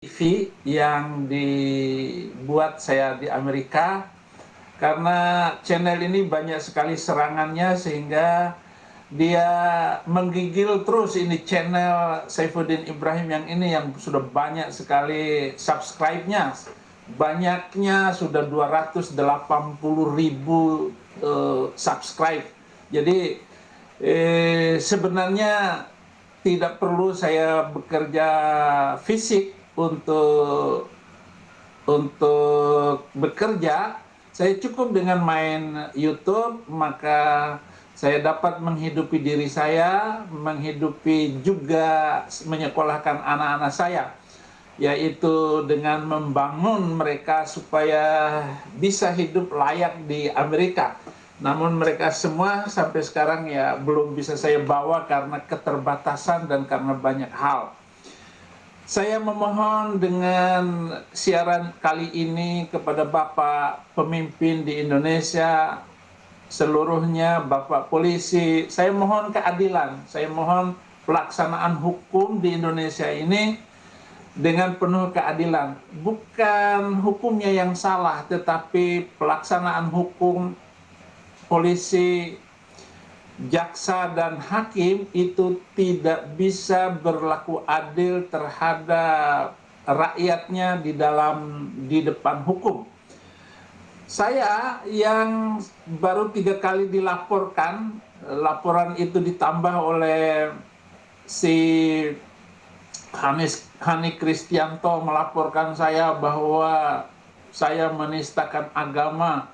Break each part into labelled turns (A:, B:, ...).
A: TV yang dibuat saya di Amerika, karena channel ini banyak sekali serangannya sehingga dia menggigil terus ini channel Saifuddin Ibrahim yang ini yang sudah banyak sekali subscribe-nya. Banyaknya sudah 280.000 subscribe. Jadi sebenarnya tidak perlu saya bekerja fisik untuk bekerja. Saya cukup dengan main YouTube, maka saya dapat menghidupi diri saya, menghidupi juga menyekolahkan anak-anak saya, yaitu dengan membangun mereka supaya bisa hidup layak di Amerika. Namun mereka semua sampai sekarang ya belum bisa saya bawa karena keterbatasan dan karena banyak hal. Saya memohon dengan siaran kali ini kepada Bapak pemimpin di Indonesia seluruhnya, Bapak polisi, saya mohon keadilan, saya mohon pelaksanaan hukum di Indonesia ini dengan penuh keadilan. Bukan hukumnya yang salah, tetapi pelaksanaan hukum polisi, jaksa dan hakim itu tidak bisa berlaku adil terhadap rakyatnya di depan hukum. Saya yang baru 3 kali dilaporkan, laporan itu ditambah oleh si Hani Kristianto melaporkan saya bahwa saya menistakan agama.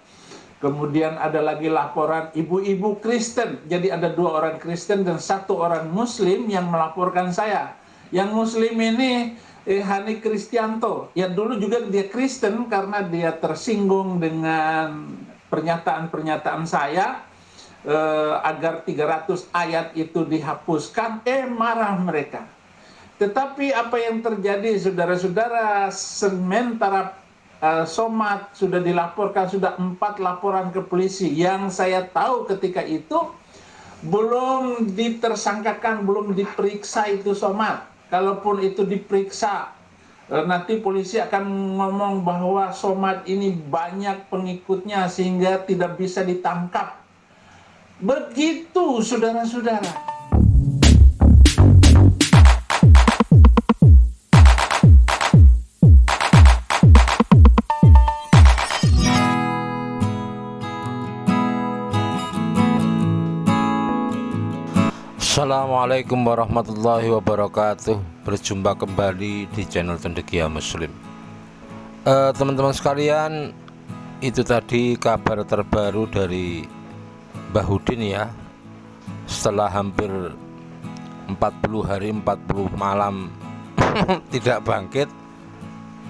A: Kemudian ada lagi laporan ibu-ibu Kristen. Jadi ada 2 orang Kristen dan 1 orang Muslim yang melaporkan saya. Yang Muslim ini Hani Kristianto. Ya dulu juga dia Kristen karena dia tersinggung dengan pernyataan-pernyataan saya agar 300 ayat itu dihapuskan. Marah mereka. Tetapi apa yang terjadi, saudara-saudara, sementara Somad sudah dilaporkan, sudah 4 laporan ke polisi. Yang saya tahu ketika itu belum ditersangkakan, belum diperiksa itu Somad. Kalaupun itu diperiksa, nanti polisi akan ngomong bahwa Somad ini banyak pengikutnya sehingga tidak bisa ditangkap. Begitu, saudara-saudara.
B: Assalamualaikum warahmatullahi wabarakatuh. Berjumpa kembali di channel Cendekia Muslim. Teman-teman sekalian, itu tadi kabar terbaru dari Mbah Udin ya. Setelah hampir 40 hari 40 malam tidak bangkit,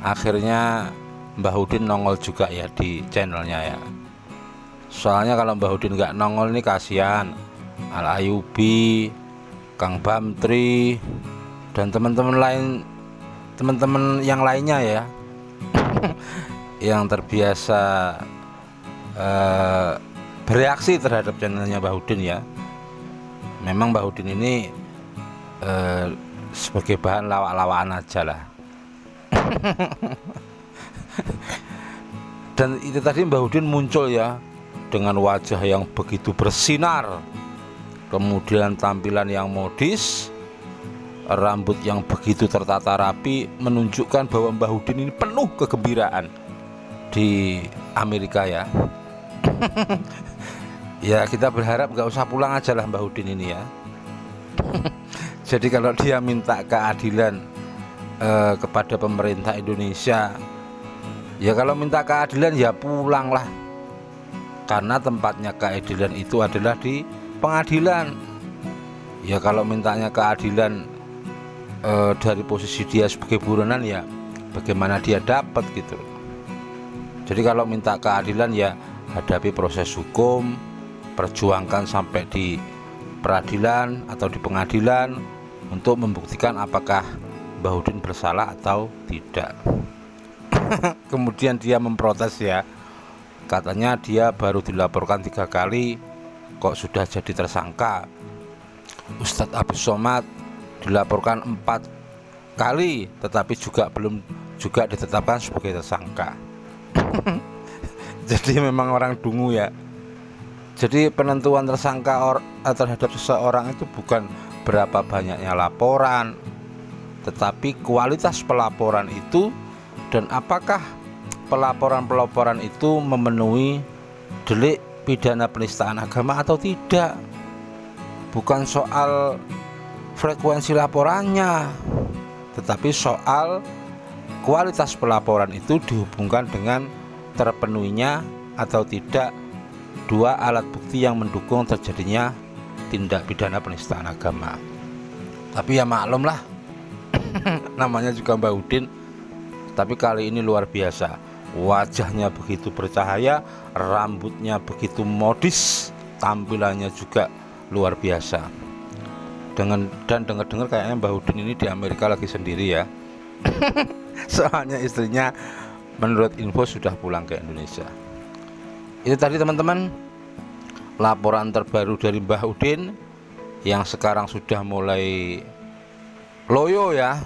B: akhirnya Mbah Udin nongol juga ya di channelnya ya. Soalnya kalau Mbah Udin nggak nongol ini kasihan Al Ayubi, Kang Bamtri, dan teman-teman yang lainnya ya yang terbiasa bereaksi terhadap channelnya Mbah Udin ya. Memang Mbah Udin ini sebagai bahan lawak-lawakan aja lah. Dan itu tadi Mbah Udin muncul ya dengan wajah yang begitu bersinar, kemudian tampilan yang modis, rambut yang begitu tertata rapi, menunjukkan bahwa Mbah Udin ini penuh kegembiraan di Amerika ya. Ya kita berharap gak usah pulang aja lah Mbah Udin ini ya. Jadi kalau dia minta keadilan kepada pemerintah Indonesia, ya kalau minta keadilan ya pulanglah, karena tempatnya keadilan itu adalah di pengadilan. Ya kalau mintanya keadilan dari posisi dia sebagai buronan, ya bagaimana dia dapat gitu. Jadi kalau minta keadilan ya hadapi proses hukum, perjuangkan sampai di peradilan atau di pengadilan untuk membuktikan apakah Mbah Udin bersalah atau tidak. Kemudian dia memprotes ya, katanya dia baru dilaporkan 3 kali kok sudah jadi tersangka. Ustadz Abdus Somad dilaporkan 4 kali, tetapi juga belum juga ditetapkan sebagai tersangka. Jadi memang orang dungu ya. Jadi penentuan tersangka terhadap seseorang itu bukan berapa banyaknya laporan, tetapi kualitas pelaporan itu dan apakah pelaporan itu memenuhi delik pidana penistaan agama atau tidak. Bukan soal frekuensi laporannya, tetapi soal kualitas pelaporan itu dihubungkan dengan terpenuhinya atau tidak dua alat bukti yang mendukung terjadinya tindak pidana penistaan agama. Tapi ya maklum lah, namanya juga Mbah Udin. Tapi kali ini luar biasa, wajahnya begitu bercahaya, rambutnya begitu modis, tampilannya juga luar biasa. Dan dengar-dengar kayaknya Mbah Udin ini di Amerika lagi sendiri ya. Soalnya istrinya menurut info sudah pulang ke Indonesia. Itu tadi teman-teman, laporan terbaru dari Mbah Udin yang sekarang sudah mulai loyo ya.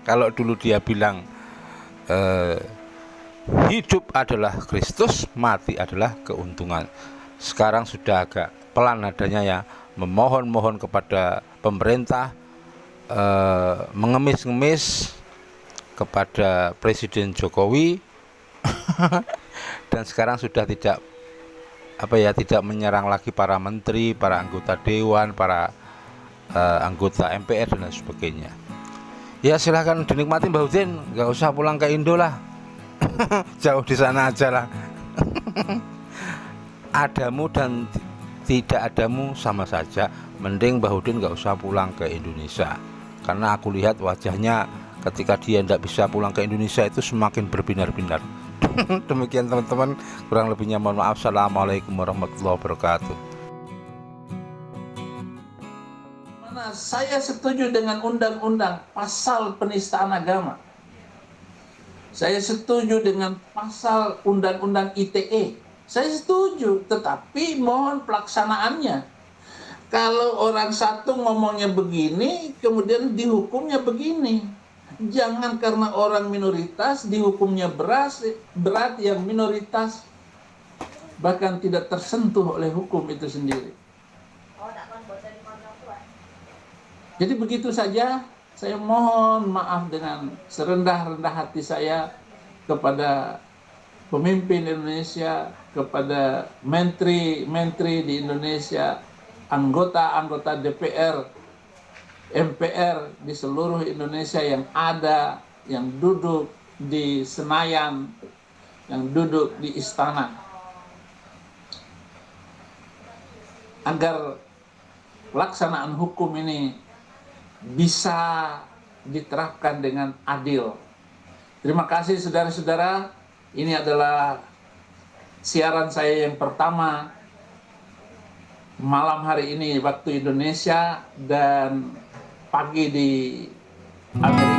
B: Kalau dulu dia bilang hidup adalah Kristus, mati adalah keuntungan. Sekarang sudah agak pelan nadanya ya, memohon-mohon kepada pemerintah, mengemis-ngemis kepada Presiden Jokowi. Dan sekarang sudah tidak menyerang lagi para menteri, para anggota dewan, para anggota MPR dan lain sebagainya. Ya silahkan dinikmati Mbah Udin, nggak usah pulang ke Indo lah. Jauh di sana aja lah. Adamu dan tidak adamu sama saja. Mending Mbah Udin nggak usah pulang ke Indonesia, karena aku lihat wajahnya ketika dia tidak bisa pulang ke Indonesia itu semakin berbinar-binar. Demikian teman-teman, kurang lebihnya mohon maaf. Assalamualaikum warahmatullahi wabarakatuh.
A: Saya setuju dengan undang-undang pasal penistaan agama. Saya setuju dengan pasal undang-undang ITE. Saya setuju, tetapi mohon pelaksanaannya. Kalau orang satu ngomongnya begini, kemudian dihukumnya begini. Jangan karena orang minoritas dihukumnya berat yang minoritas bahkan tidak tersentuh oleh hukum itu sendiri. Jadi begitu saja, saya mohon maaf dengan serendah-rendah hati saya kepada pemimpin Indonesia, kepada menteri-menteri di Indonesia, anggota-anggota DPR, MPR di seluruh Indonesia yang ada, yang duduk di Senayan, yang duduk di istana, agar pelaksanaan hukum ini bisa diterapkan dengan adil. Terima kasih saudara-saudara, ini adalah siaran saya yang pertama malam hari ini waktu Indonesia dan pagi di Amerika.